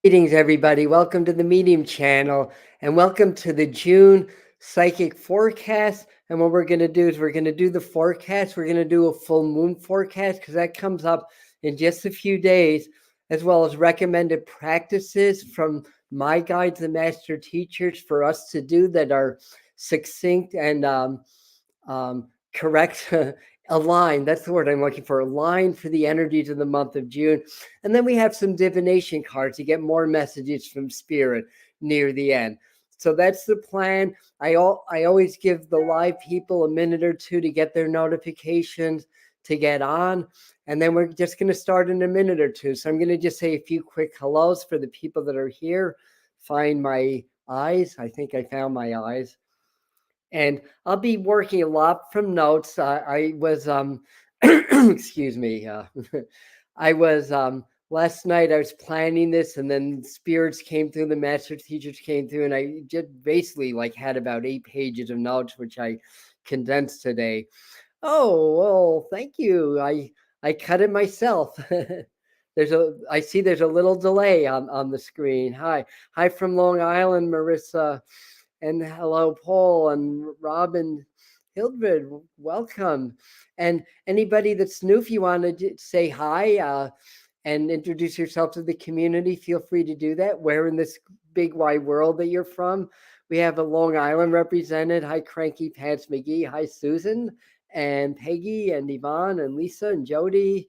Greetings, everybody. Welcome to the Medium channel and welcome to the June psychic forecast. And what we're going to do is we're going to do the forecast. We're going to do a full moon forecast because that comes up in just a few days, as well as recommended practices from my guides and master teachers for us to do that are succinct and correct. Aligned, that's the word I'm looking for, aligned for the energies of the month of June. And then we have some divination cards to get more messages from spirit near the end. So that's the plan. I always give the live people a minute or two to get their notifications to get on. And then we're just going to start in a minute or two. So I'm going to just say a few quick hellos for the people that are here. Find my eyes. I think I found my eyes. And I'll be working a lot from notes. I was, excuse me, I was, last night I was planning this and then spirits came through, the master teachers came through, and I just basically like had about 8 pages of notes, which I condensed today. Oh, well, thank you. I cut it myself. I see there's a little delay on the screen. Hi from Long Island, Marissa. And hello, Paul and Robin, Hildred, welcome. And anybody that's new, if you want to say hi and introduce yourself to the community, feel free to do that. Where in this big wide world that you're from? We have a Long Island represented. Hi, Cranky Pants McGee. Hi, Susan and Peggy and Yvonne and Lisa and Jody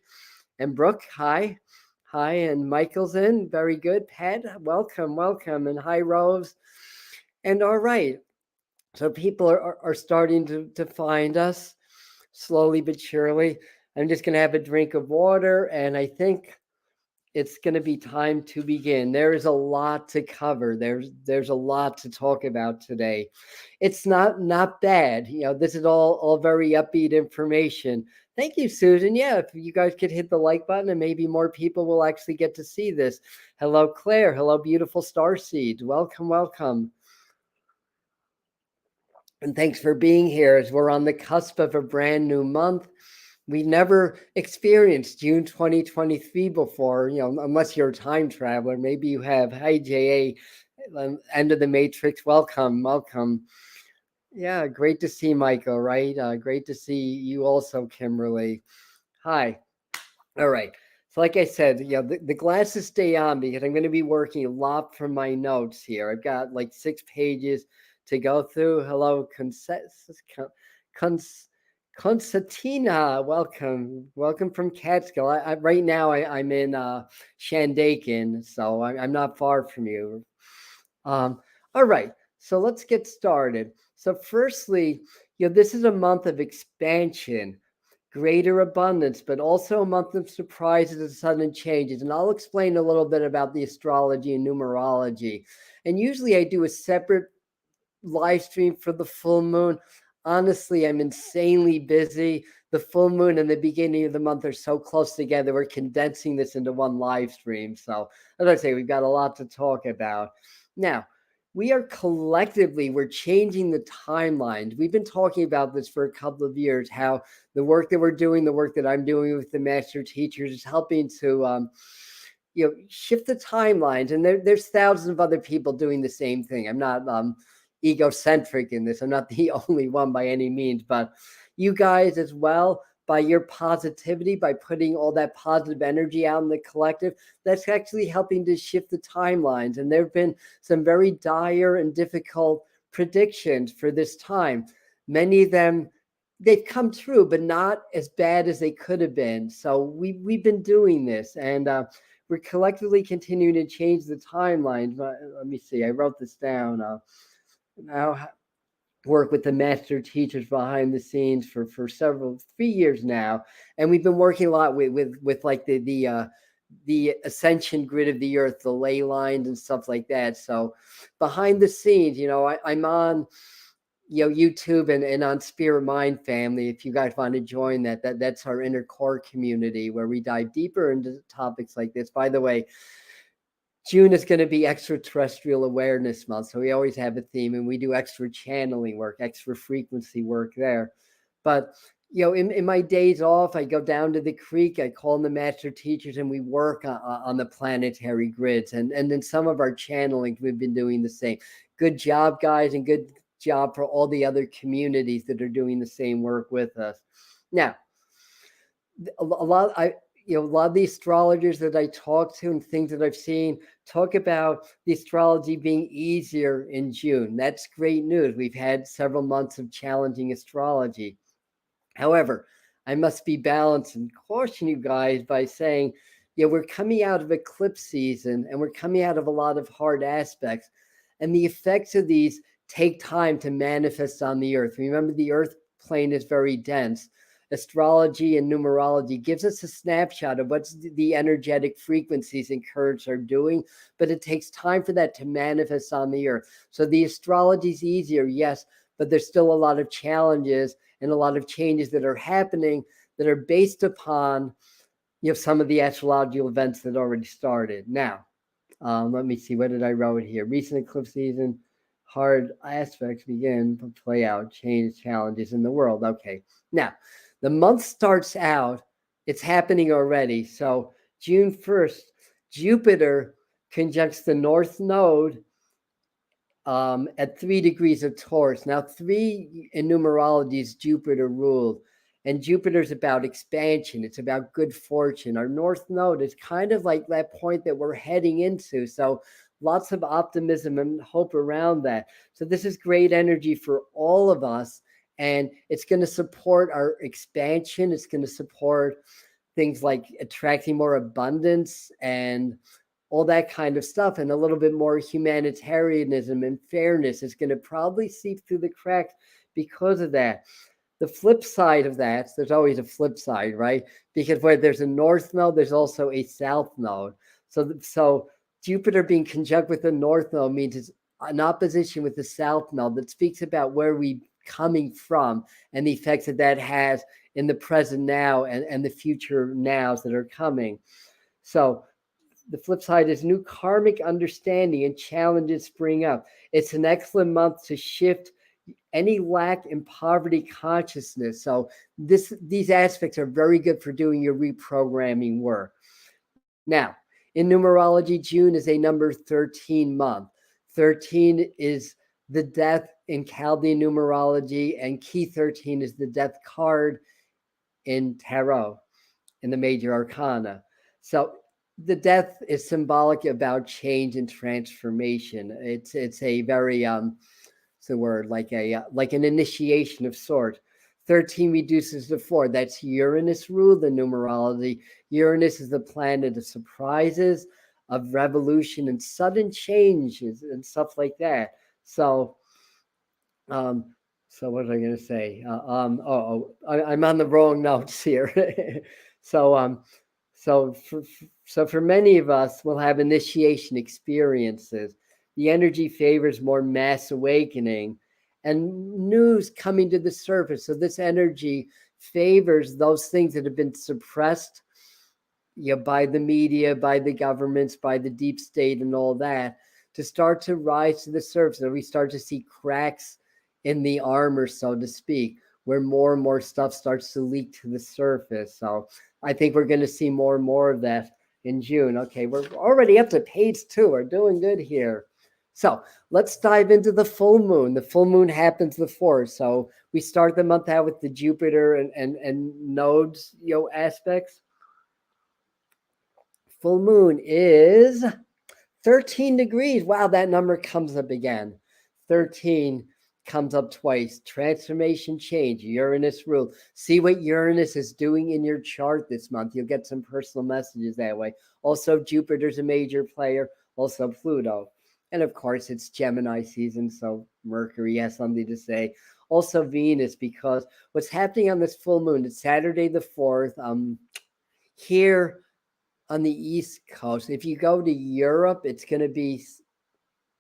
and Brooke. Hi. Hi, and Michael's in. Very good. Pat, welcome. And hi, Rose. And all right, so people are starting to find us slowly but surely. I'm just going to have a drink of water, and I think it's going to be time to begin. There is a lot to cover. There's a lot to talk about today. It's not bad. This is all very upbeat information. Thank you, Susan. Yeah, if you guys could hit the like button, and maybe more people will actually get to see this. Hello, Claire. Hello, beautiful starseeds. Welcome. And thanks for being here as we're on the cusp of a brand new month. We never experienced June 2023 before, unless you're a time traveler. Maybe you have. Hi, JA, end of the Matrix. Welcome. Yeah, great to see Michael, right? Great to see you also, Kimberly. Hi. All right. So like I said, the glasses stay on because I'm going to be working a lot from my notes here. I've got like 6 pages to go through. Hello, Constantina. Welcome from Catskill. Right now I'm in Shandaken, so I'm not far from you. All right. So let's get started. So firstly, this is a month of expansion, greater abundance, but also a month of surprises and sudden changes. And I'll explain a little bit about the astrology and numerology. And usually I do a separate live stream for the full moon. Honestly, I'm insanely busy. The full moon and the beginning of the month are so close together. We're condensing this into one live stream. So as I say, we've got a lot to talk about. Now, we're changing the timelines. We've been talking about this for a couple of years, how the work that we're doing, the work that I'm doing with the master teachers is helping to shift the timelines. And there's thousands of other people doing the same thing. I'm not egocentric in this. I'm not the only one by any means, but you guys as well, by your positivity, by putting all that positive energy out in the collective, that's actually helping to shift the timelines. And there have been some very dire and difficult predictions for this time. Many of them, they've come true, but not as bad as they could have been. So we've been doing this, and we're collectively continuing to change the timelines. Let me see. I wrote this down. Now work with the master teachers behind the scenes for 3 years now, and we've been working a lot with like the ascension grid of the earth, the ley lines and stuff like that. So behind the scenes, I'm on YouTube and on Spirit Mind Family. If you guys want to join that's our inner core community where we dive deeper into topics like this. By the way, June is going to be extraterrestrial awareness month. So we always have a theme, and we do extra channeling work, extra frequency work there. But, in my days off, I go down to the creek, I call in the master teachers, and we work on the planetary grids. And then some of our channeling, we've been doing the same. Good job, guys, and good job for all the other communities that are doing the same work with us. Now, a lot of the astrologers that I talk to and things that I've seen talk about the astrology being easier in June. That's great news. We've had several months of challenging astrology. However, I must be balanced and caution you guys by saying, we're coming out of eclipse season and we're coming out of a lot of hard aspects. And the effects of these take time to manifest on the earth. Remember, the earth plane is very dense. Astrology and numerology gives us a snapshot of what the energetic frequencies and currents are doing, but it takes time for that to manifest on the earth. So the astrology is easier, yes, but there's still a lot of challenges and a lot of changes that are happening that are based upon some of the astrological events that already started. Now, let me see, what did I write here? Recent eclipse season, hard aspects begin to play out, change, challenges in the world. Okay, now the month starts out, it's happening already. So June 1st, Jupiter conjuncts the North Node at 3 degrees of Taurus. Now, 3 in numerology is Jupiter ruled, and Jupiter's about expansion. It's about good fortune. Our North Node is kind of like that point that we're heading into. So lots of optimism and hope around that. So this is great energy for all of us, and it's going to support our expansion. It's going to support things like attracting more abundance and all that kind of stuff, and a little bit more humanitarianism and fairness is going to probably seep through the cracks because of that. The flip side of that, there's always a flip side, right? Because where there's a north node, there's also a south node. So Jupiter being conjunct with the north node means it's an opposition with the south node that speaks about where we coming from and the effects that has in the present now and the future nows that are coming. So the flip side is new karmic understanding and challenges spring up. It's an excellent month to shift any lack in poverty consciousness. So these aspects are very good for doing your reprogramming work. Now, in numerology, June is a number 13 month. 13 is the death in Chaldean numerology, and key 13 is the death card in tarot, in the major arcana. So the death is symbolic about change and transformation. It's a very it's the word like an initiation of sort. 13 reduces to 4. That's Uranus ruled in numerology. Uranus is the planet of surprises, of revolution and sudden changes and stuff like that. So so what was I going to say? I'm on the wrong notes here. So for many of us, we'll have initiation experiences. The energy favors more mass awakening and news coming to the surface. So this energy favors those things that have been suppressed by the media, by the governments, by the deep state and all that, to start to rise to the surface. And we start to see cracks in the armor, so to speak, where more and more stuff starts to leak to the surface. So I think we're going to see more and more of that in June. Okay, we're already up to page 2. We're doing good here. So let's dive into the full moon. The full moon happens the 4th. So we start the month out with the Jupiter and nodes, aspects. Full moon is 13 degrees. Wow, that number comes up again. 13 comes up twice. Transformation, change, Uranus rule. See what Uranus is doing in your chart this month. You'll get some personal messages that way. Also, Jupiter's a major player. Also, Pluto. And of course, it's Gemini season, so Mercury has something to say. Also, Venus, because what's happening on this full moon, it's Saturday the 4th. Here on the East Coast, if you go to Europe, it's going to be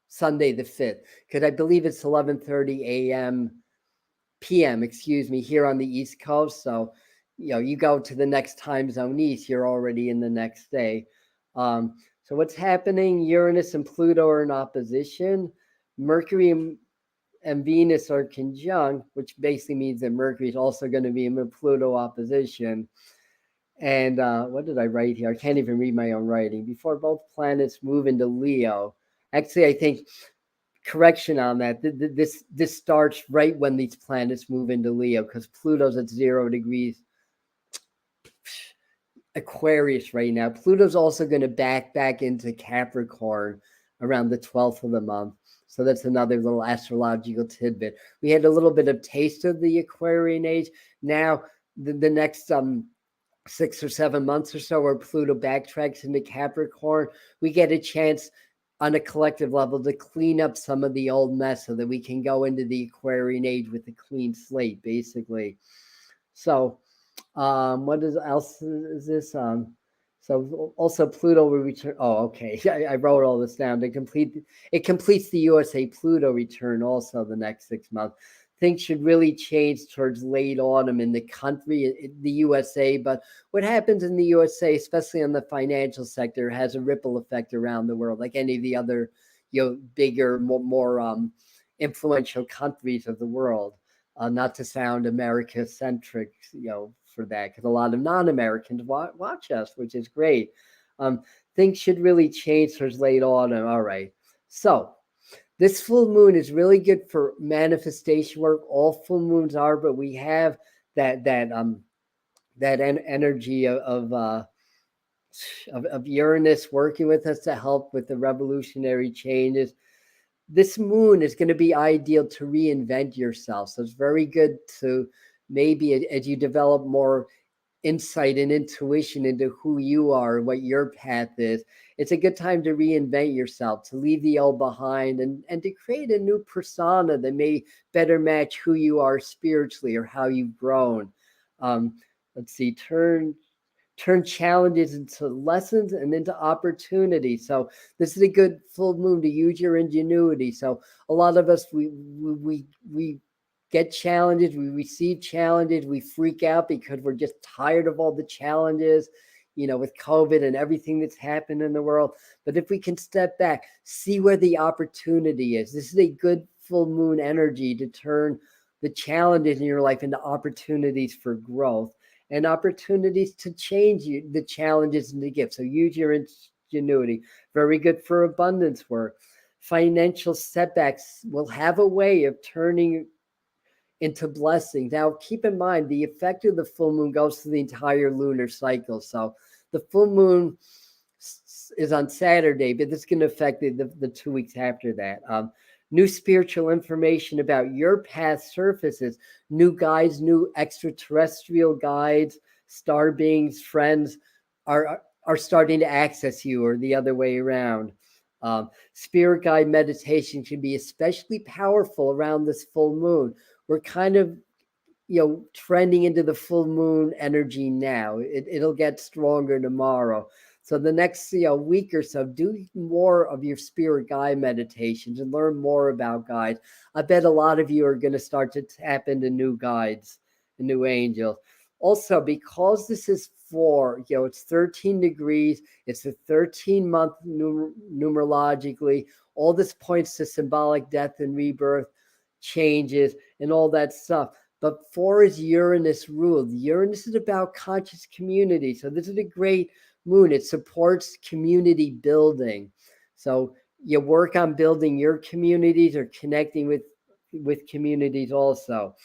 Sunday the 5th, because I believe it's 11:30 p.m. Here on the East Coast. So, you go to the next time zone east, you're already in the next day. So what's happening? Uranus and Pluto are in opposition. Mercury and and Venus are conjunct, which basically means that Mercury is also going to be in Pluto opposition. And what did I write here? I can't even read my own writing. Before both planets move into Leo. Actually, I think correction on that. This starts right when these planets move into Leo, because Pluto's at 0 degrees Aquarius right now. Pluto's also going to back into Capricorn around the 12th of the month. So that's another little astrological tidbit. We had a little bit of taste of the Aquarian age. Now the next 6 or 7 months or so, where Pluto backtracks into Capricorn, we get a chance on a collective level to clean up some of the old mess so that we can go into the Aquarian age with a clean slate, basically. So what else is this? So also Pluto will return. Oh, okay. I wrote all this down. It completes the USA Pluto return also the next 6 months. Things should really change towards late autumn in the country, the USA. But what happens in the USA, especially on the financial sector, has a ripple effect around the world, like any of the other, bigger, more influential countries of the world. Not to sound America-centric, for that, because a lot of non-Americans watch us, which is great. Things should really change towards late autumn. All right. So this full moon is really good for manifestation work. All full moons are, but we have that energy of Uranus working with us to help with the revolutionary changes. This moon is going to be ideal to reinvent yourself. So it's very good to maybe, as you develop more insight and intuition into who you are, what your path is, it's a good time to reinvent yourself, to leave the old behind, and to create a new persona that may better match who you are spiritually or how you've grown. Let's see, turn challenges into lessons and into opportunities. So this is a good full moon to use your ingenuity. So a lot of us, we get challenges, we receive challenges, we freak out because we're just tired of all the challenges, with COVID and everything that's happened in the world. But if we can step back, see where the opportunity is. This is a good full moon energy to turn the challenges in your life into opportunities for growth and opportunities to change the challenges into gifts. So use your ingenuity. Very good for abundance work. Financial setbacks will have a way of turning into blessings. Now, keep in mind, the effect of the full moon goes through the entire lunar cycle. So the full moon is on Saturday, but this is going to affect the 2 weeks after that. New spiritual information about your path surfaces. New guides, new extraterrestrial guides, star beings, friends are starting to access you, or the other way around. Spirit guide meditation can be especially powerful around this full moon. We're kind of, trending into the full moon energy now. It'll get stronger tomorrow. So the next week or so, do more of your spirit guide meditations and learn more about guides. I bet a lot of you are going to start to tap into new guides and new angels. Also, because this is it's 13 degrees, it's a 13-month numerologically. All this points to symbolic death and rebirth, changes, and all that stuff. But 4 is Uranus ruled. Uranus is about conscious community. So this is a great moon. It supports community building. So you work on building your communities or connecting with communities also.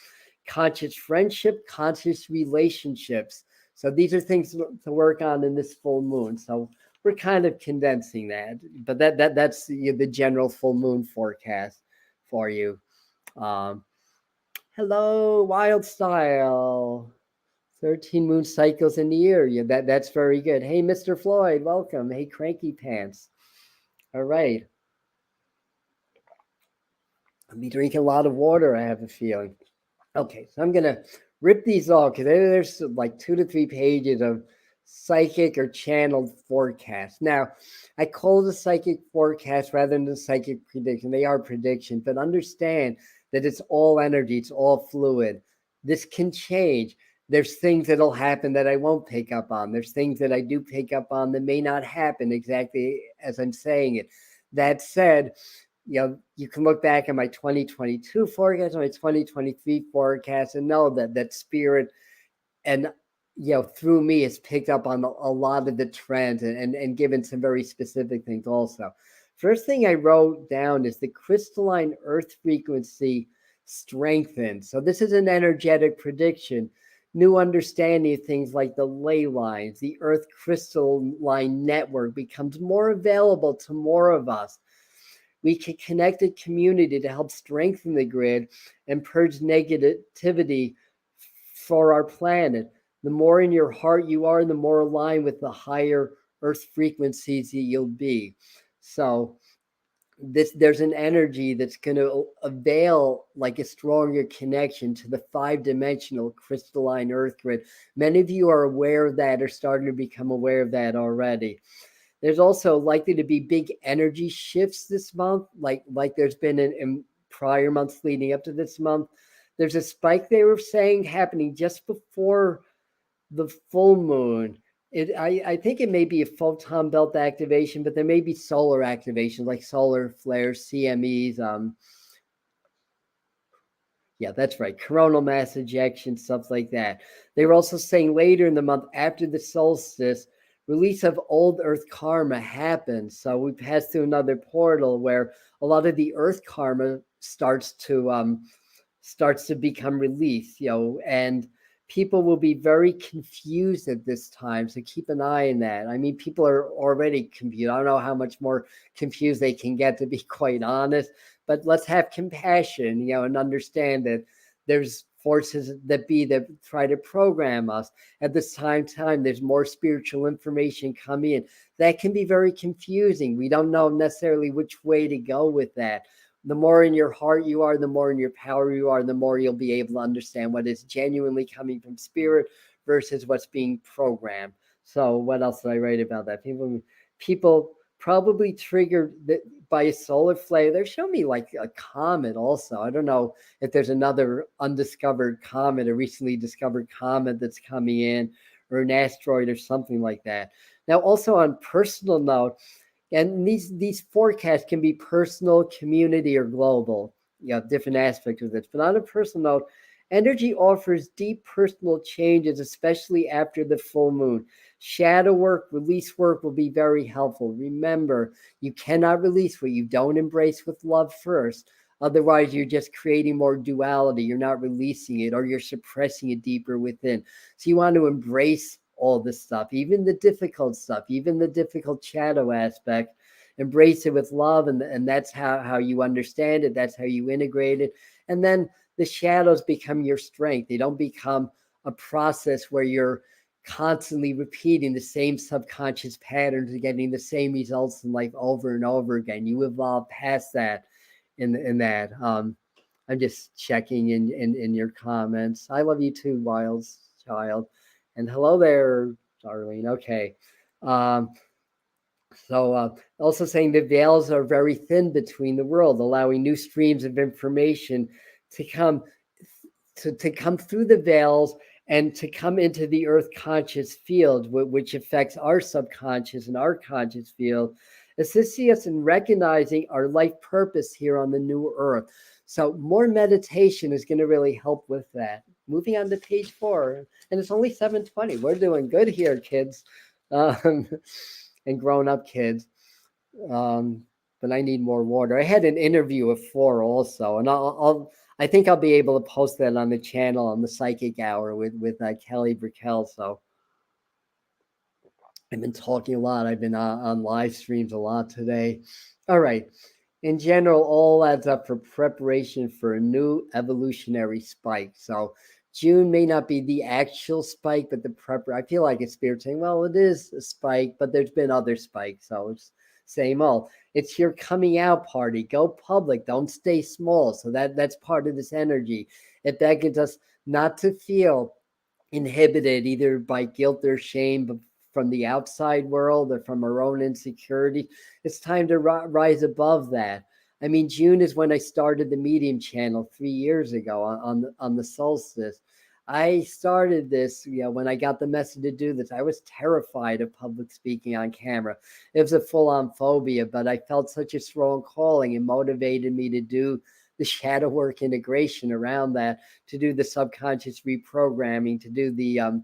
Conscious friendship, conscious relationships. So these are things to work on in this full moon. So we're kind of condensing that, but that's the general full moon forecast for you. Hello, Wild Style. 13 moon cycles in the year. Yeah, that's very good. Hey, Mr. Floyd, welcome. Hey, Cranky Pants. All right. I'll be drinking a lot of water, I have a feeling. Okay, so I'm going to rip these off because there's like 2 to 3 pages of psychic or channeled forecast. Now, I call it a psychic forecast rather than a psychic prediction. They are predictions, but understand that it's all energy. It's all fluid. This can change. There's things that'll happen that I won't pick up on. There's things that I do pick up on that may not happen exactly as I'm saying it. That said, you can look back at my 2022 forecast, my 2023 forecast, and know that spirit and through me has picked up on a lot of the trends and given some very specific things also. First thing I wrote down is the crystalline earth frequency strengthens. So this is an energetic prediction. New understanding of things like the ley lines, the earth crystalline network becomes more available to more of us. We can connect a community to help strengthen the grid and purge negativity for our planet. The more in your heart you are, the more aligned with the higher earth frequencies that you'll be. So there's an energy that's going to avail like a stronger connection to the 5-dimensional crystalline earth grid. Many of you are aware of that or starting to become aware of that already. There's also likely to be big energy shifts this month, like there's been in prior months leading up to this month. There's a spike they were saying happening just before the full moon. I think it may be a photon belt activation, but there may be solar activation, like solar flares, CMEs. Yeah, that's right. Coronal mass ejection, stuff like that. They were also saying later in the month, after the solstice, release of old earth karma happens. So we pass through another portal where a lot of the earth karma starts to become released, and people will be very confused at this time. So keep an eye on that. I mean, people are already confused. I don't know how much more confused they can get, to be quite honest, but let's have compassion, and understand that there's forces that try to program us. At this time, there's more spiritual information coming in. That can be very confusing. We don't know necessarily which way to go with that. The more in your heart you are, the more in your power you are, the more you'll be able to understand what is genuinely coming from spirit versus what's being programmed. So what else did I write about that? People probably triggered by a solar flare. They're showing me like a comet also. I don't know if there's another undiscovered comet, a recently discovered comet that's coming in, or an asteroid or something like that. Now, also on personal note, and these forecasts can be personal, community, or global, different aspects of this. But on a personal note, energy offers deep personal changes, especially after the full moon. Shadow work, release work will be very helpful. Remember, you cannot release what you don't embrace with love first. Otherwise, you're just creating more duality. You're not releasing it, or you're suppressing it deeper within. So you want to embrace all this stuff, even the difficult stuff, even the difficult shadow aspect. Embrace it with love, and that's how you understand it. That's how you integrate it. And then the shadows become your strength. They don't become a process where you're constantly repeating the same subconscious patterns and getting the same results in life over and over again. You evolve past that in that. I'm just checking in your comments. I love you too, Wild Child. And hello there, Darlene. Okay. So also saying the veils are very thin between the world, allowing new streams of information to come through the veils and to come into the earth conscious field, which affects our subconscious and our conscious field, assisting us in recognizing our life purpose here on the new earth. So more meditation is going to really help with that. Moving on to page 4, and it's only 7:20. We're doing good here, kids, and grown-up kids. But I need more water. I had an interview at 4 also, and I think I'll be able to post that on the channel on the Psychic Hour with Kelly Brickell. So I've been talking a lot. I've been on live streams a lot today. All right. In general, all adds up for preparation for a new evolutionary spike. So June may not be the actual spike, but I feel like it's spirit saying, well, it is a spike, but there's been other spikes. So it's same old. It's your coming out party. Go public. Don't stay small. So that's part of this energy. It beckons us not to feel inhibited either by guilt or shame from the outside world or from our own insecurity. It's time to rise above that. I mean, June is when I started the Medium channel 3 years ago on the solstice. I started this, when I got the message to do this, I was terrified of public speaking on camera. It was a full-on phobia, but I felt such a strong calling and motivated me to do the shadow work integration around that, to do the subconscious reprogramming, to do the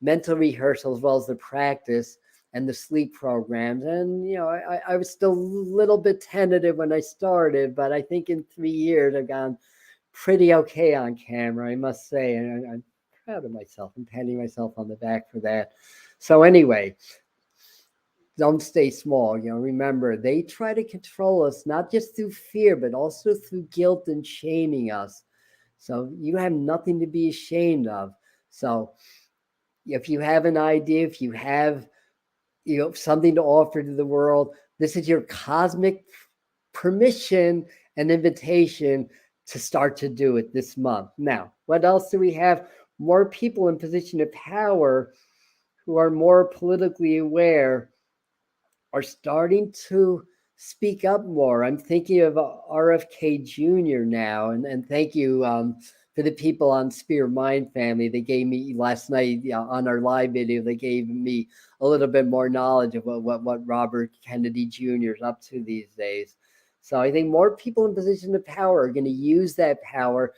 mental rehearsal as well as the practice and the sleep programs. And I was still a little bit tentative when I started, but I think in 3 years I've gone pretty okay on camera, I must say, and I'm proud of myself. I'm patting myself on the back for that. So anyway, don't stay small. Remember, they try to control us not just through fear, but also through guilt and shaming us. So you have nothing to be ashamed of. So if you have an idea, if you have something to offer to the world, this is your cosmic permission and invitation to start to do it this month. Now, what else do we have? More people in position of power who are more politically aware are starting to speak up more. I'm thinking of RFK Jr. now, and thank you for the people on Spirit Mind Family. They gave me last night on our live video, they gave me a little bit more knowledge of what Robert Kennedy Jr. is up to these days. So I think more people in position of power are going to use that power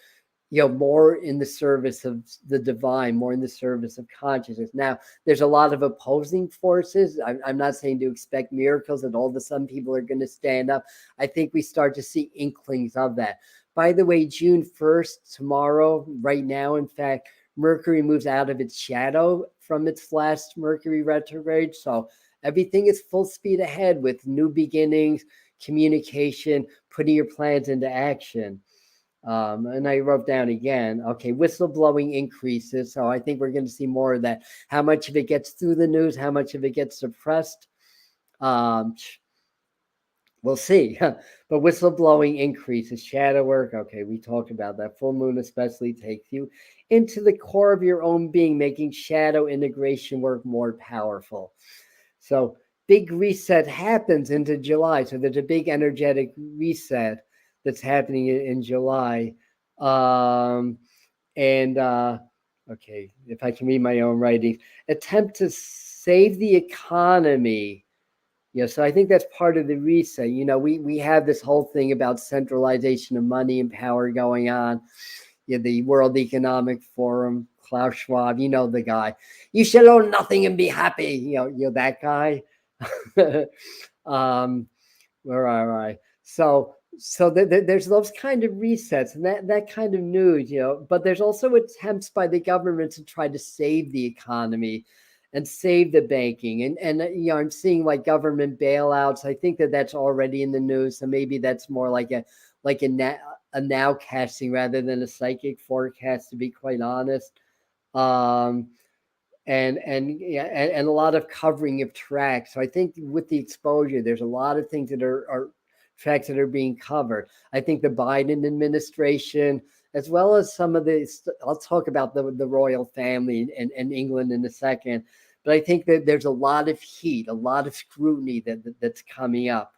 more in the service of the divine, more in the service of consciousness. Now, there's a lot of opposing forces. I'm not saying to expect miracles that all of a sudden people are going to stand up. I think we start to see inklings of that. By the way, June 1st, tomorrow, right now, in fact, Mercury moves out of its shadow from its last Mercury retrograde. So everything is full speed ahead with new beginnings, communication, putting your plans into action. And I wrote down again, okay, whistleblowing increases. So I think we're going to see more of that. How much of it gets through the news, how much of it gets suppressed, we'll see. But whistleblowing increases. Shadow work, okay, we talked about that. Full moon especially takes you into the core of your own being, making shadow integration work more powerful. So big reset happens into July. So there's a big energetic reset that's happening in July. Okay, if I can read my own writing, attempt to save the economy. So I think that's part of the reset. We have this whole thing about centralization of money and power going on. The World Economic Forum, Klaus Schwab, the guy. You should own nothing and be happy. That guy. Where are I? So there's those kind of resets and that kind of news, but there's also attempts by the government to try to save the economy and save the banking. And I'm seeing like government bailouts. I think that's already in the news. So maybe that's more like a nowcasting rather than a psychic forecast, to be quite honest. And a lot of covering of tracks. So I think with the exposure, there's a lot of things that are tracks that are being covered. I think the Biden administration, as well as some of the, I'll talk about the royal family and England in a second, but I think that there's a lot of heat, a lot of scrutiny that's coming up.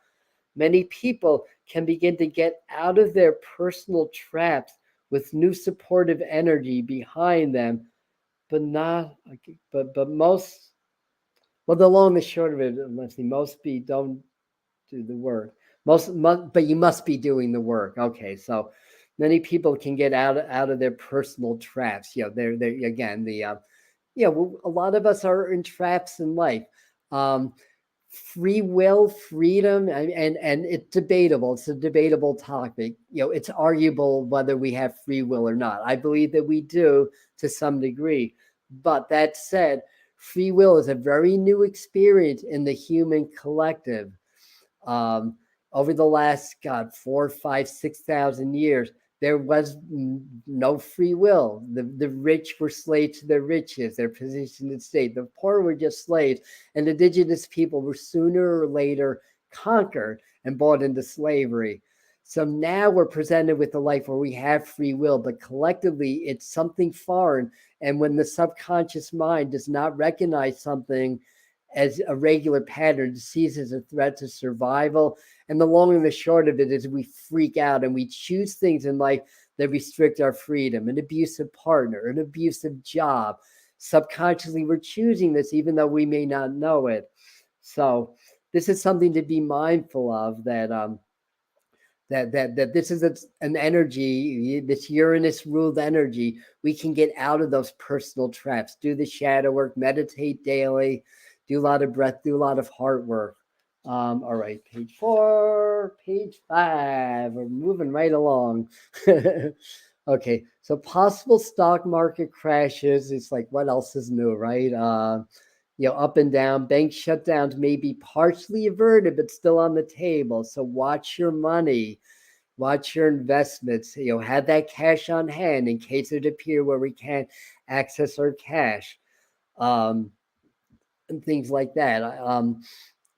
Many people can begin to get out of their personal traps with new supportive energy behind them. But most, well, the long and the short of it, Leslie, don't do the work. But you must be doing the work. Okay, so many people can get out of their personal traps. They're again a lot of us are in traps in life. Free will, freedom, and it's debatable. It's a debatable topic. It's arguable whether we have free will or not. I believe that we do to some degree. But that said, free will is a very new experience in the human collective. Over the last, 4, 5, 6,000 years, there was no free will. The rich were slaves to their riches, their position in state. The poor were just slaves. And indigenous people were sooner or later conquered and brought into slavery. So now we're presented with a life where we have free will, but collectively it's something foreign. And when the subconscious mind does not recognize something as a regular pattern, sees as a threat to survival. And the long and the short of it is we freak out and we choose things in life that restrict our freedom, an abusive partner, an abusive job. Subconsciously, we're choosing this even though we may not know it. So this is something to be mindful of, that that this is an energy, this Uranus ruled energy. We can get out of those personal traps, do the shadow work, meditate daily, do a lot of breath, do a lot of heart work. All right, page 4, page 5. We're moving right along. Okay, so possible stock market crashes. It's like, what else is new, right? Up and down. Bank shutdowns may be partially averted, but still on the table. So watch your money, watch your investments. Have that cash on hand in case it appears where we can't access our cash, and things like that.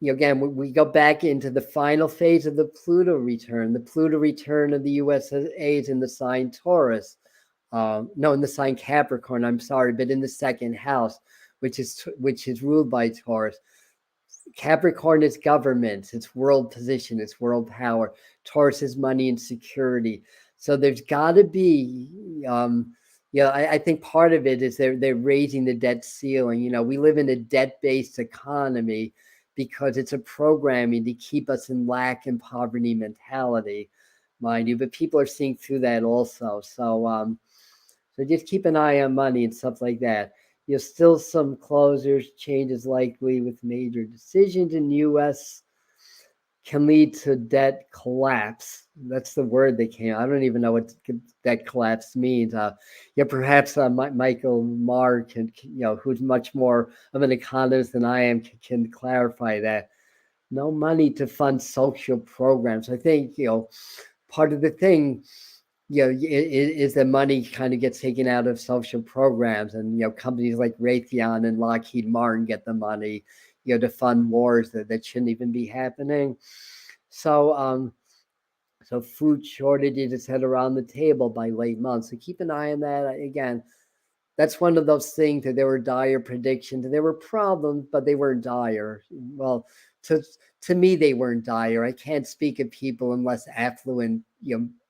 Again, we go back into the final phase of the Pluto return. The Pluto return of the USA is in the sign Taurus. No, in the sign Capricorn. I'm sorry, but in the second house, which is ruled by Taurus. Capricorn is government, it's world position, it's world power. Taurus is money and security. So there's got to be, I think part of it is they're raising the debt ceiling. We live in a debt-based economy because it's a programming to keep us in lack and poverty mentality, mind you. But people are seeing through that also. So just keep an eye on money and stuff like that. Still some closures, changes likely with major decisions in U.S. can lead to debt collapse. That's the word they came. I don't even know what debt collapse means. Perhaps Michael Marr can, who's much more of an economist than I am, can clarify that. No money to fund social programs. I think, part of the thing, is the money kind of gets taken out of social programs, and companies like Raytheon and Lockheed Martin get the money, to fund wars that shouldn't even be happening. So food shortages is set around the table by late month. So keep an eye on that. Again, that's one of those things that there were dire predictions. There were problems, but they weren't dire. Well, to me, they weren't dire. I can't speak of people in less affluent,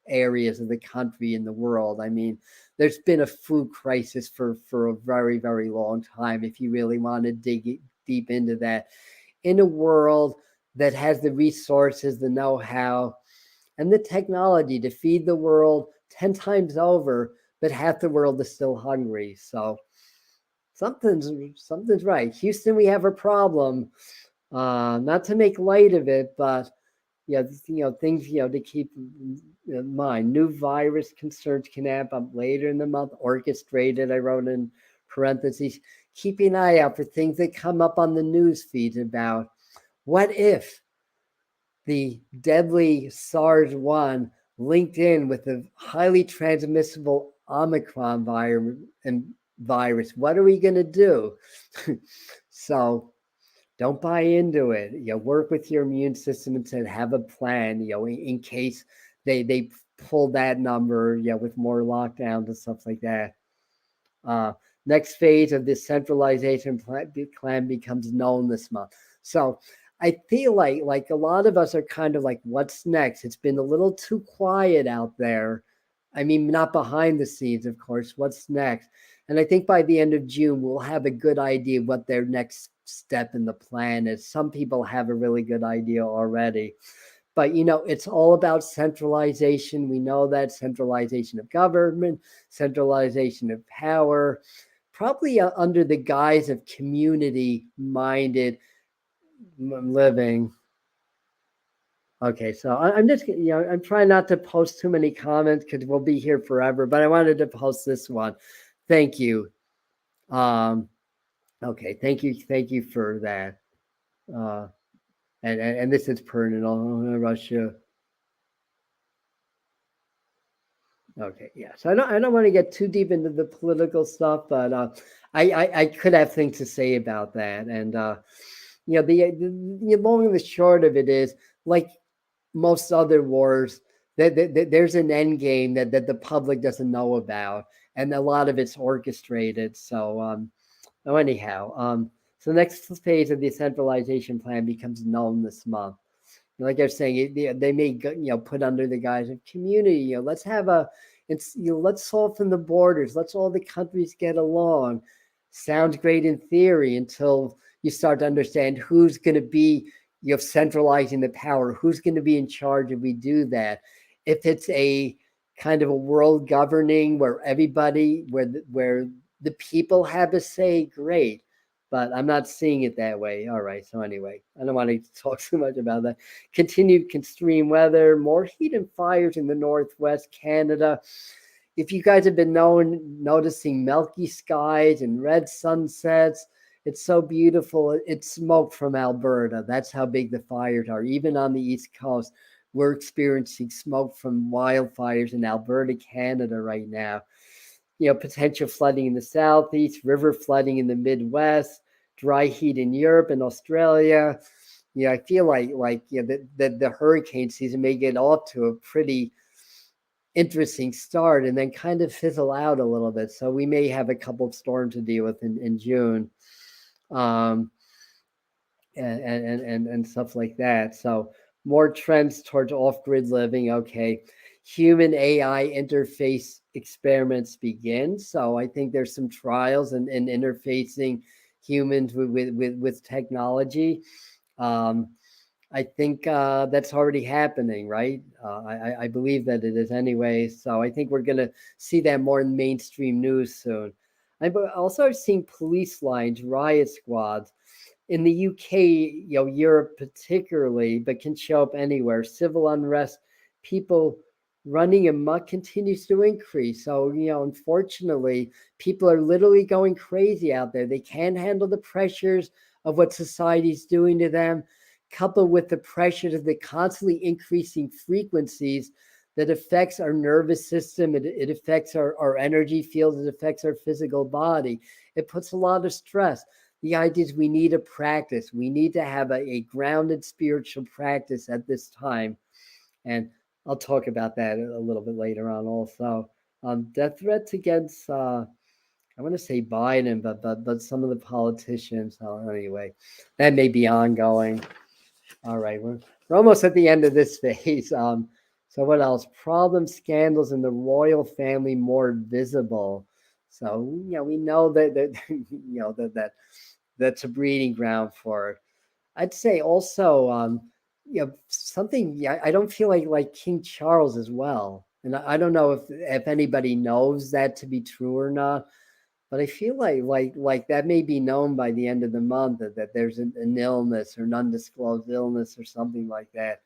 areas of the country and the world. I mean, there's been a food crisis for a very, very long time. If you really want to dig deep into that, in a world that has the resources, the know-how, and the technology to feed the world 10 times over, but half the world is still hungry. So something's right. Houston, we have a problem. Not to make light of it, but things, to keep in mind. New virus concerns can amp up later in the month. Orchestrated, I wrote in parentheses. Keep an eye out for things that come up on the news feeds about what if the deadly SARS-1 linked in with the highly transmissible Omicron virus. What are we going to do? So don't buy into it. Work with your immune system and have a plan, in case they pull that number, with more lockdowns and stuff like that. Next phase of this centralization plan becomes known this month. So I feel like a lot of us are kind of like, what's next? It's been a little too quiet out there. I mean, not behind the scenes, of course. What's next? And I think by the end of June, we'll have a good idea what their next step in the plan is. Some people have a really good idea already. But, it's all about centralization. We know that centralization of government, centralization of power, probably under the guise of community-minded living. Okay, so I'm just, I'm trying not to post too many comments because we'll be here forever, but I wanted to post this one. Thank you. Okay, thank you for that. And this is pertinent on Russia. Okay, yeah. So I don't want to get too deep into the political stuff, but I could have things to say about that. And the long and the short of it is, like most other wars, there's an end game that the public doesn't know about, and a lot of it's orchestrated. So anyhow, so the next phase of the centralization plan becomes known this month. Like I was saying, they may put under the guise of community. Let's have a It's, let's soften the borders. Let's all the countries get along. Sounds great in theory until you start to understand who's going to be, centralizing the power. Who's going to be in charge if we do that? If it's a kind of a world governing where everybody, where the people have a say, great. But I'm not seeing it that way. All right. So anyway, I don't want to talk too much about that. Continued extreme weather, more heat and fires in the Northwest, Canada. If you guys have been noticing milky skies and red sunsets, it's so beautiful. It's smoke from Alberta. That's how big the fires are. Even on the East Coast, we're experiencing smoke from wildfires in Alberta, Canada right now. Potential flooding in the southeast, river flooding in the Midwest, dry heat in Europe and Australia. I feel like the hurricane season may get off to a pretty interesting start and then kind of fizzle out a little bit. So we may have a couple of storms to deal with in June. And stuff like that. So more trends towards off-grid living. Okay. Human AI interface experiments begin. So I think there's some trials in interfacing humans with technology. I think that's already happening, right? I believe that it is anyway. So I think we're going to see that more in mainstream news soon. I'm also seeing police lines, riot squads. In the UK, Europe particularly, but can show up anywhere. Civil unrest, people running amok continues to increase. So, unfortunately, people are literally going crazy out there. They can't handle the pressures of what society's doing to them, coupled with the pressures of the constantly increasing frequencies that affects our nervous system. It affects our energy field. It affects our physical body. It puts a lot of stress. The idea is we need a practice. We need to have a grounded spiritual practice at this time. And I'll talk about that a little bit later on also. Death threats against, I want to say Biden, but some of the politicians. Anyway, that may be ongoing. All right, we're almost at the end of this phase. So what else? Problems, scandals in the royal family more visible. So we know that that's a breeding ground for it. I'd say also, something. I don't feel like King Charles as well, and I don't know if anybody knows that to be true or not. But I feel like that may be known by the end of the month that there's an illness or an undisclosed illness or something like that.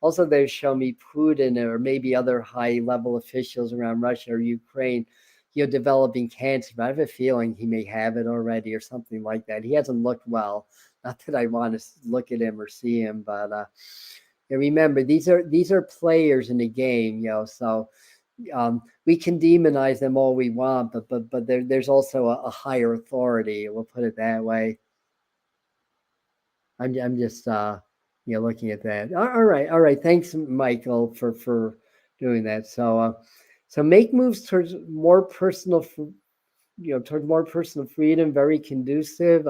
Also, they show me Putin or maybe other high-level officials around Russia or Ukraine, developing cancer. But I have a feeling he may have it already or something like that. He hasn't looked well. Not that I want to look at him or see him, but remember these are players in the game, So we can demonize them all we want, but there's also a higher authority. We'll put it that way. I'm just looking at that. All right. Thanks, Michael, for doing that. So make moves towards more personal, towards more personal freedom. Very conducive.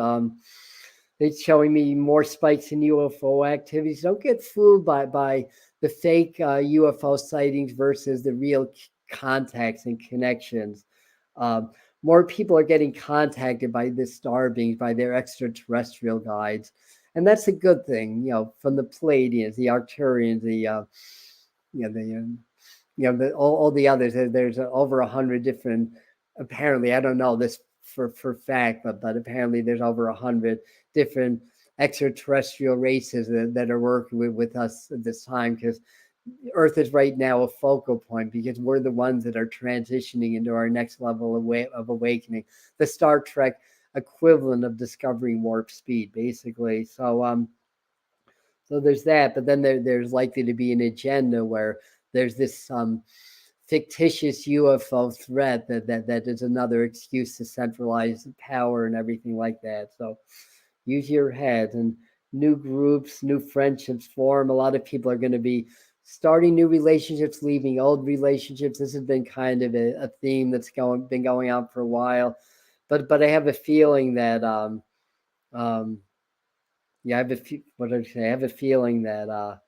It's showing me more spikes in UFO activities. Don't get fooled by the fake UFO sightings versus the real contacts and connections. More people are getting contacted by the star beings, by their extraterrestrial guides. And that's a good thing, from the Pleiadians, the Arcturians, all the others. There's over 100 different, apparently, I don't know this for fact, but apparently there's over 100 different extraterrestrial races that are working with us at this time, because Earth is right now a focal point, because we're the ones that are transitioning into our next level of awakening, the Star Trek equivalent of discovering warp speed, basically. So there's that, but then there's likely to be an agenda where there's this fictitious UFO threat that is another excuse to centralize power and everything like that. So use your head, and new groups, new friendships form. A lot of people are going to be starting new relationships, leaving old relationships. This has been kind of a theme that's been going on for a while. But I have a feeling that I have a feeling that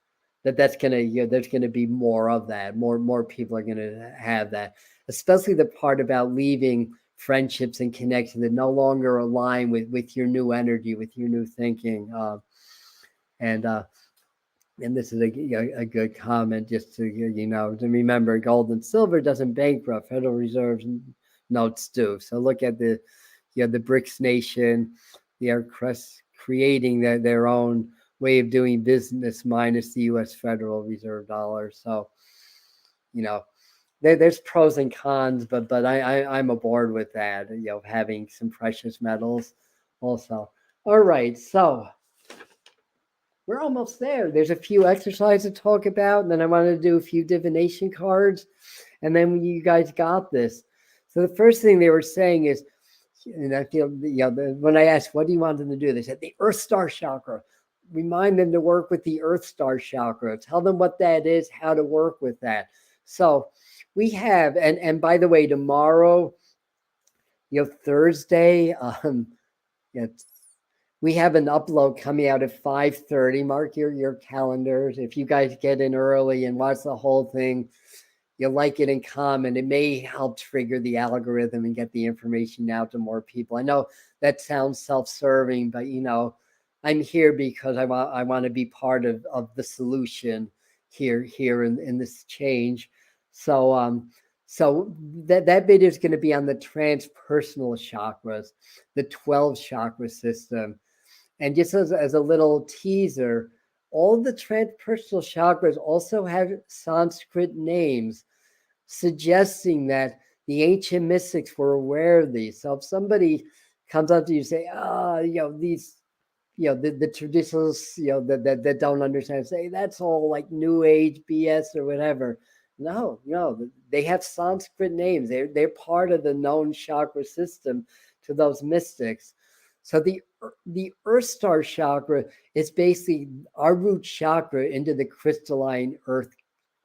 that's gonna, there's gonna be more of that. More people are gonna have that, especially the part about leaving friendships and connections that no longer align with your new energy, with your new thinking. And this is a good comment, just to to remember, gold and silver doesn't bankrupt. Federal Reserve notes do. So look at the the BRICS nation. They are creating their own way of doing business minus the U.S. Federal Reserve dollar. So there's pros and cons, but I'm aboard with that. Having some precious metals also. All right, so we're almost there. There's a few exercises to talk about, and then I wanted to do a few divination cards, and then you guys got this. So the first thing they were saying is, and I feel, when I asked, what do you want them to do? They said the Earth Star Chakra. Remind them to work with the Earth Star Chakra. Tell them what that is, how to work with that. So we have, and by the way, tomorrow, Thursday, we have an upload coming out at 5:30. Mark your calendars. If you guys get in early and watch the whole thing, you'll like it and comment. It may help trigger the algorithm and get the information out to more people. I know that sounds self-serving, but I'm here because I want to be part of the solution here in this change. So so that video is going to be on the transpersonal chakras, the 12 chakra system. And just as a little teaser, all the transpersonal chakras also have Sanskrit names, suggesting that the ancient mystics were aware of these. So if somebody comes up to you and say, these, the traditionalists, that don't understand, say that's all like New Age BS or whatever. No, they have Sanskrit names. They're part of the known chakra system to those mystics. So the Earth Star chakra is basically our root chakra into the crystalline earth,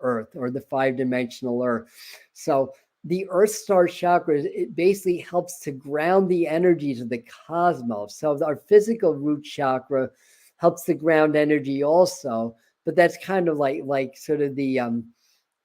or the 5-dimensional earth. So the Earth Star chakra, it basically helps to ground the energies of the cosmos. So our physical root chakra helps to ground energy also, but that's kind of like sort of the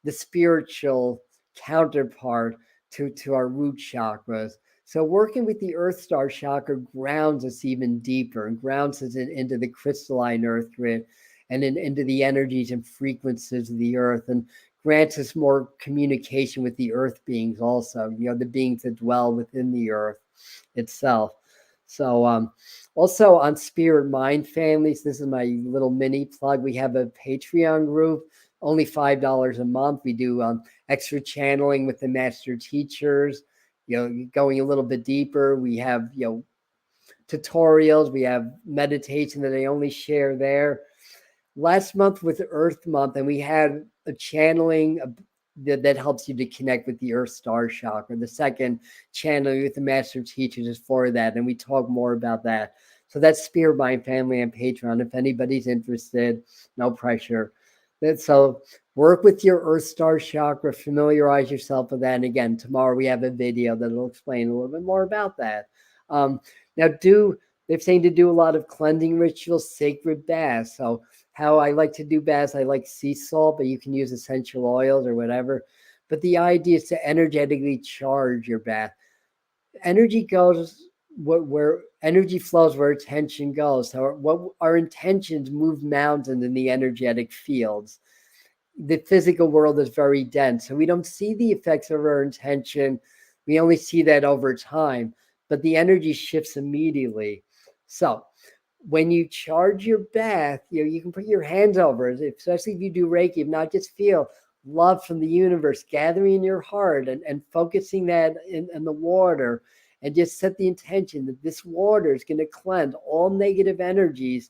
spiritual counterpart to our root chakras. So working with the Earth Star chakra grounds us even deeper and grounds us into the crystalline earth grid and into the energies and frequencies of the earth, and grants us more communication with the earth beings also, the beings that dwell within the earth itself. So also on Spirit Mind Families, this is my little mini plug. We have a Patreon group, only $5 a month. We do extra channeling with the master teachers, going a little bit deeper. We have, tutorials. We have meditation that I only share there. Last month was Earth Month, and we had a channeling that helps you to connect with the Earth Star chakra. The second channeling with the master teachers is for that, and we talk more about that. So that's Spirit Mind Family on Patreon. If anybody's interested, no pressure. So work with your Earth Star chakra, familiarize yourself with that. And again, tomorrow we have a video that will explain a little bit more about that. Now they're saying to do a lot of cleansing rituals, sacred baths. So how I like to do baths, I like sea salt, but you can use essential oils or whatever. But the idea is to energetically charge your bath. Energy goes where energy flows, where attention goes. So what our intentions move mountains in the energetic fields. The physical world is very dense, so we don't see the effects of our intention. We only see that over time, but the energy shifts immediately. So when you charge your bath, you can put your hands over it, especially if you do Reiki, if not, just feel love from the universe gathering in your heart and focusing that in the water, and just set the intention that this water is going to cleanse all negative energies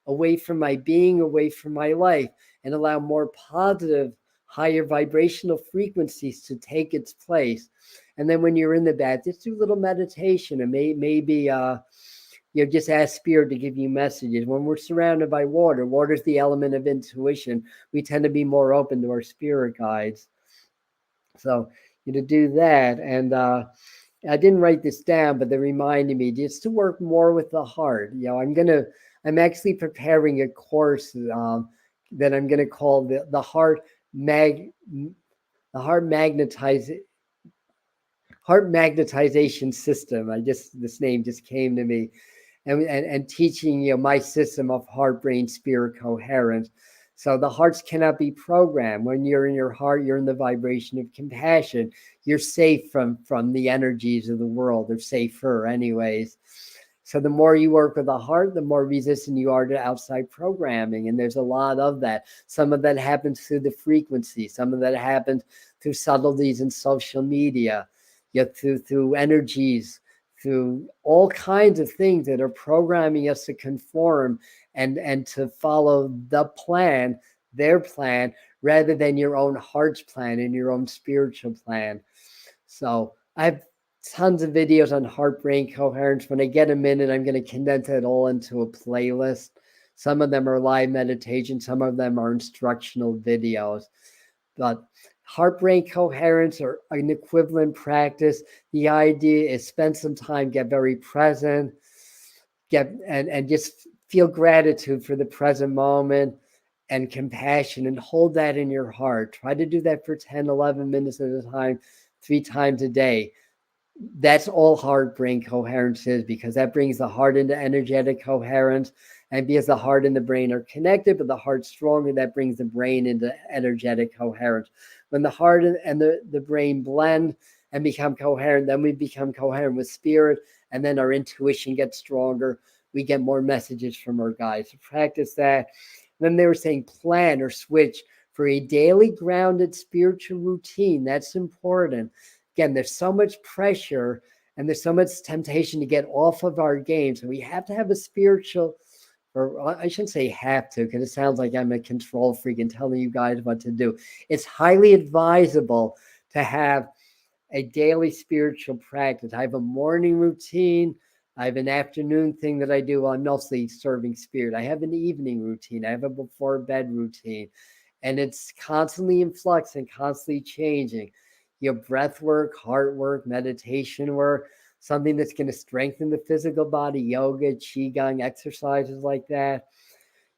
away from my being, away from my life, and allow more positive, higher vibrational frequencies to take its place. And then when you're in the bath, just do a little meditation, and maybe just ask Spirit to give you messages. When we're surrounded by water, water's the element of intuition. We tend to be more open to our spirit guides. So do that. And I didn't write this down, but they reminded me just to work more with the heart. I'm actually preparing a course that I'm going to call the heart magnetization system. This name just came to me, and teaching my system of heart, brain, spirit coherence. So the hearts cannot be programmed. When you're in your heart, you're in the vibration of compassion. You're safe from the energies of the world. They're safer anyways. So the more you work with the heart, the more resistant you are to outside programming. And there's a lot of that. Some of that happens through the frequency. Some of that happens through subtleties in social media, through energies, through all kinds of things that are programming us to conform and to follow their plan, rather than your own heart's plan and your own spiritual plan. So I have tons of videos on heart brain coherence. When I get a minute, I'm going to condense it all into a playlist. Some of them are live meditation, some of them are instructional videos. But heart brain coherence, or an equivalent practice, the idea is spend some time, get very present, and just feel gratitude for the present moment and compassion, and hold that in your heart. Try to do that for 10, 11 minutes at a time, 3 times a day. That's all heart brain coherence is, because that brings the heart into energetic coherence. And because the heart and the brain are connected, but the heart's stronger, that brings the brain into energetic coherence. When the heart and the brain blend and become coherent, then we become coherent with spirit, and then our intuition gets stronger. We get more messages from our guides. So practice that. And then they were saying plan or switch for a daily grounded spiritual routine. That's important. Again, there's so much pressure and there's so much temptation to get off of our game. So we have to have a spiritual, or I shouldn't say have to, because it sounds like I'm a control freak and telling you guys what to do. It's highly advisable to have a daily spiritual practice. I have a morning routine. I have an afternoon thing that I do on mostly serving spirit. I have an evening routine. I have a before bed routine. And it's constantly in flux and constantly changing. Breath work, heart work, meditation work, something that's going to strengthen the physical body, yoga, qigong, exercises like that.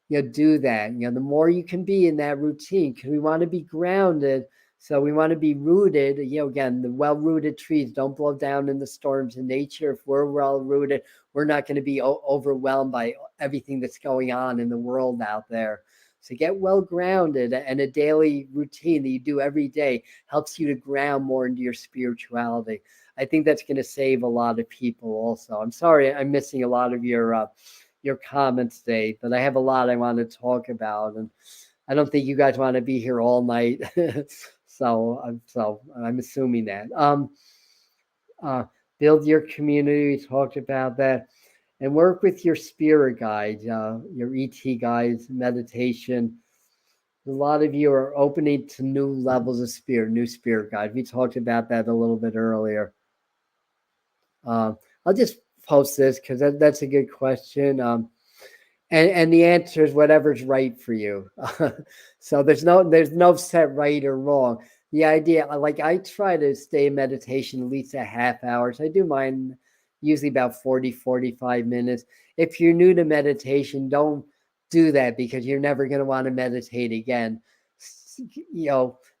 Do that. The more you can be in that routine, because we want to be grounded. So we want to be rooted. Again, the well-rooted trees don't blow down in the storms of nature. If we're well-rooted, we're not going to be overwhelmed by everything that's going on in the world out there. So get well grounded, and a daily routine that you do every day helps you to ground more into your spirituality. I think that's going to save a lot of people also. I'm sorry I'm missing a lot of your comments today, but I have a lot I want to talk about, and I don't think you guys want to be here all night. so I'm assuming that. Build your community. We talked about that. And work with your spirit guides, your ET guides, meditation. A lot of you are opening to new levels of spirit, new spirit guides. We talked about that a little bit earlier. I'll just post this because that's a good question. And the answer is whatever's right for you. So there's no set right or wrong. The idea, like I try to stay in meditation at least a half hour. So I do mine usually about 40, 45 minutes. If you're new to meditation, don't do that because you're never going to want to meditate again.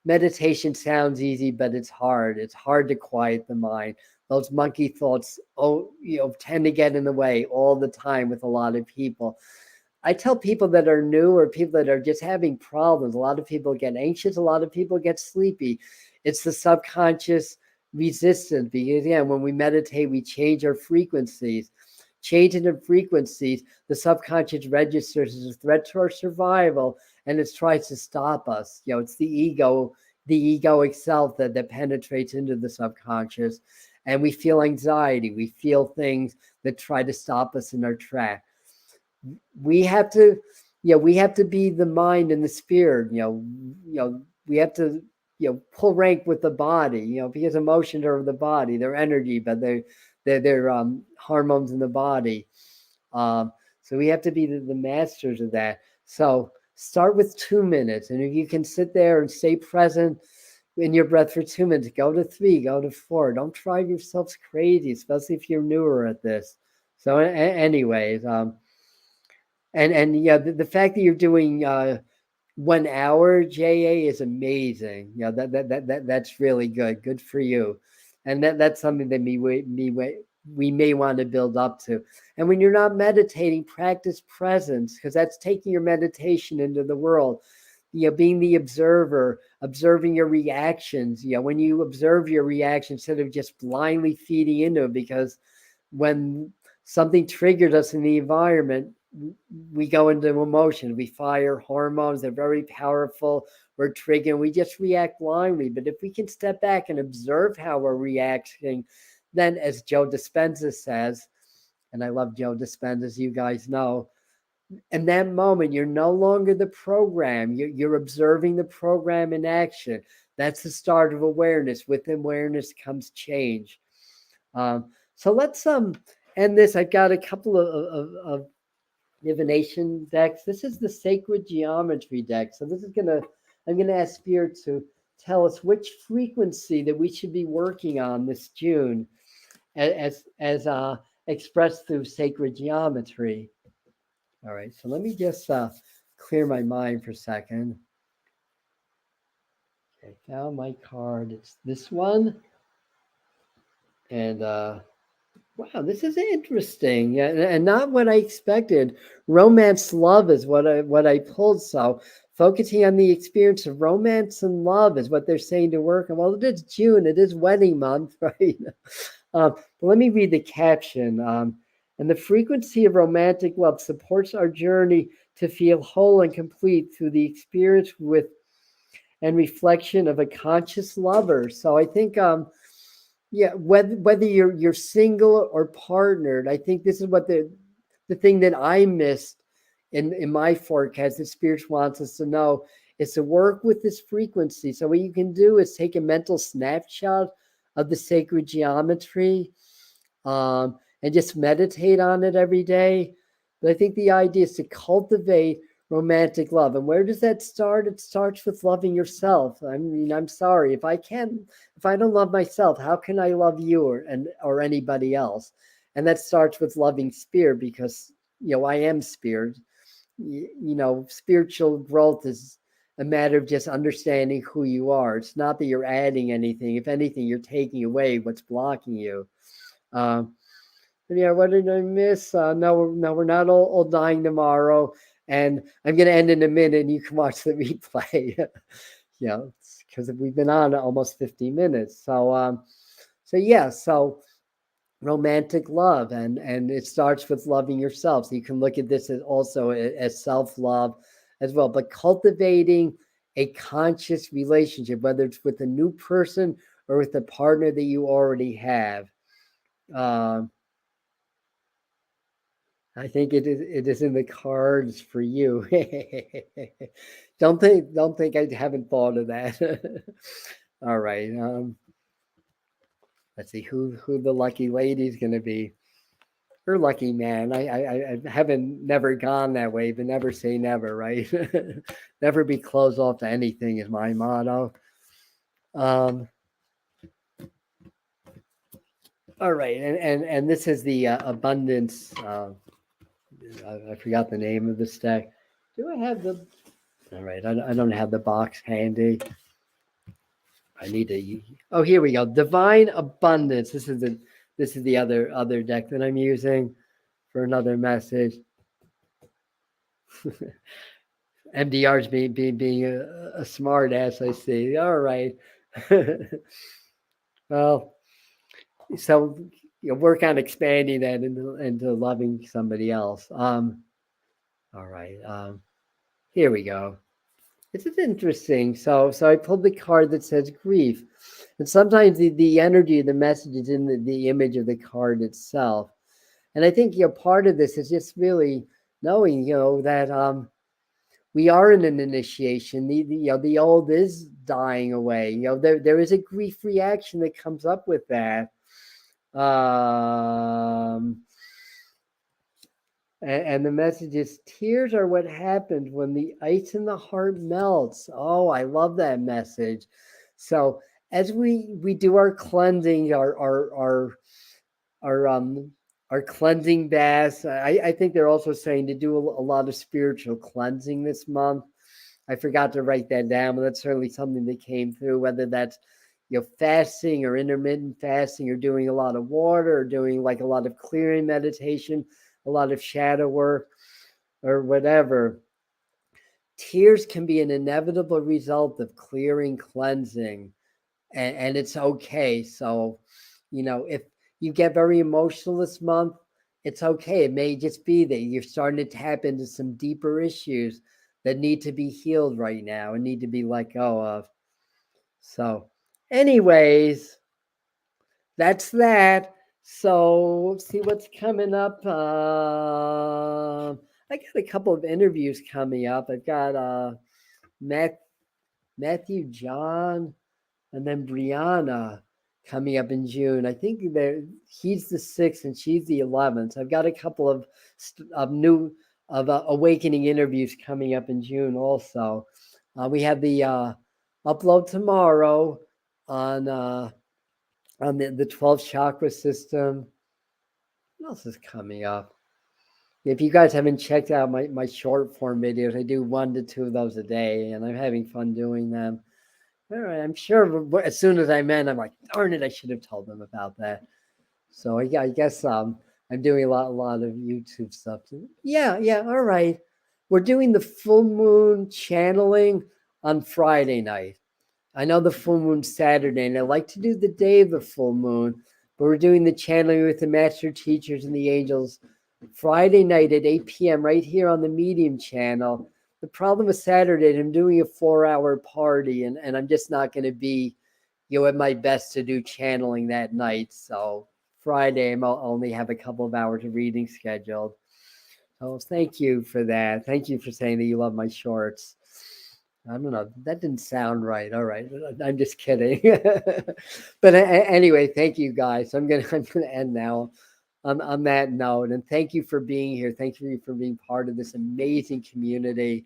Meditation sounds easy, but it's hard. It's hard to quiet the mind. Those monkey thoughts, tend to get in the way all the time with a lot of people. I tell people that are new or people that are just having problems. A lot of people get anxious. A lot of people get sleepy. It's the subconscious resistance, because again, when we meditate, we change our frequencies. Changing the frequencies, the subconscious registers as a threat to our survival, and it tries to stop us. It's the egoic self that penetrates into the subconscious, and we feel anxiety. We feel things that try to stop us in our track. We have to be the mind and the spirit. We have to pull rank with the body. Because emotions are the body, they're energy, but they're hormones in the body. So we have to be the masters of that. So start with 2 minutes, and if you can sit there and stay present in your breath for 2 minutes, go to 3, go to 4. Don't drive yourselves crazy, especially if you're newer at this. So anyways, and the fact that you're doing 1 hour, JA, is amazing. That's really good. Good for you. And that's something that we may want to build up to. And when you're not meditating, practice presence, because that's taking your meditation into the world. Being the observer, observing your reactions. When you observe your reaction instead of just blindly feeding into it, because when something triggers us in the environment, we go into emotion, we fire hormones, they're very powerful, we're triggered, we just react blindly. But if we can step back and observe how we're reacting, then, as Joe Dispenza says, and I love Joe Dispenza, as you guys know, in that moment, you're no longer the program. You're observing the program in action. That's the start of awareness. With awareness comes change. So let's end this. I've got a couple of divination decks. This is the sacred geometry deck. So I'm gonna ask Spirit to tell us which frequency that we should be working on this June, as expressed through sacred geometry. All right, so let me just clear my mind for a second. Okay, found my card. It's this one. And wow, this is interesting. Yeah, and not what I expected. Romance love is what I pulled. So focusing on the experience of romance and love is what they're saying to work on. Well, it is June. It is wedding month, right? But let me read the caption. And the frequency of romantic love supports our journey to feel whole and complete through the experience with and reflection of a conscious lover. So I think, whether you're single or partnered, I think this is what the thing that I missed in my forecast that Spirit wants us to know is to work with this frequency. So what you can do is take a mental snapshot of the sacred geometry, and just meditate on it every day. But I think the idea is to cultivate romantic love. And where does that start? It starts with loving yourself. I mean, I'm sorry, if I don't love myself, how can I love you or anybody else? And that starts with loving Spirit, because I am Spirit. Spiritual growth is a matter of just understanding who you are. It's not that you're adding anything. If anything, you're taking away what's blocking you. What did I miss? No, we're not all dying tomorrow. And I'm going to end in a minute, and you can watch the replay. Because we've been on almost 50 minutes. So romantic love, and it starts with loving yourself. So you can look at this as also as self-love as well, but cultivating a conscious relationship, whether it's with a new person or with a partner that you already have. I think it is in the cards for you. Don't think I haven't thought of that. All right. Let's see who the lucky lady is going to be. Or lucky man. I haven't never gone that way, but never say never, right? Never be closed off to anything is my motto. All right, and this is the abundance. I forgot the name of this deck. Do I have the? All right, I don't have the box handy. I need to. Oh, here we go. Divine abundance. This is the other deck that I'm using for another message. MDR's being a smart ass, I see. All right. Well, so work on expanding that into loving somebody else. All right. Here we go. This is interesting. So I pulled the card that says grief. And sometimes the energy of the message is in the image of the card itself. And I think part of this is just really knowing that we are in an initiation. The old is dying away. There is a grief reaction that comes up with that. And the message is, tears are what happens when the ice in the heart melts. Oh, I love that message. So as we do our cleansing, our cleansing baths, I think they're also saying to do a lot of spiritual cleansing this month. I forgot to write that down, but that's certainly something that came through, whether that's, fasting or intermittent fasting or doing a lot of water or doing like a lot of clearing meditation, a lot of shadow work or whatever. Tears can be an inevitable result of clearing, cleansing, and it's okay. So, if you get very emotional this month, it's okay. It may just be that you're starting to tap into some deeper issues that need to be healed right now and need to be let go of. So, anyways, that's that. So, let's see what's coming up. I got a couple of interviews coming up. I've got Matthew John and then Brianna coming up in June. I think he's the 6th and she's the 11th. So I've got a couple of new awakening interviews coming up in June also. We have the upload tomorrow on the 12th chakra system. What else is coming up? If you guys haven't checked out my short form videos, I do 1 to 2 of those a day, and I'm having fun doing them. All right, I'm sure as soon as I'm in, I'm like, darn it, I should have told them about that. So I guess I'm doing a lot of YouTube stuff too. Yeah, all right. We're doing the full moon channeling on Friday night. I know the full moon's Saturday, and I like to do the day of the full moon, but we're doing the channeling with the master teachers and the angels Friday night at 8 p.m. right here on the Medium channel. The problem with Saturday, I'm doing a 4-hour party, and I'm just not going to be, at my best to do channeling that night. So Friday, I'll only have a couple of hours of reading scheduled. So thank you for that. Thank you for saying that you love my shorts. I don't know. That didn't sound right. All right, I'm just kidding. But anyway, thank you guys. I'm gonna end now on that note, and thank you for being here. Thank you for being part of this amazing community.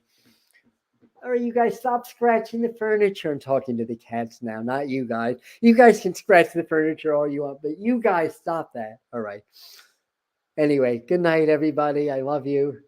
All right, you guys, stop scratching the furniture. I'm talking to the cats now, not you guys. You guys can scratch the furniture all you want, but you guys stop that. All right. Anyway, good night, everybody. I love you.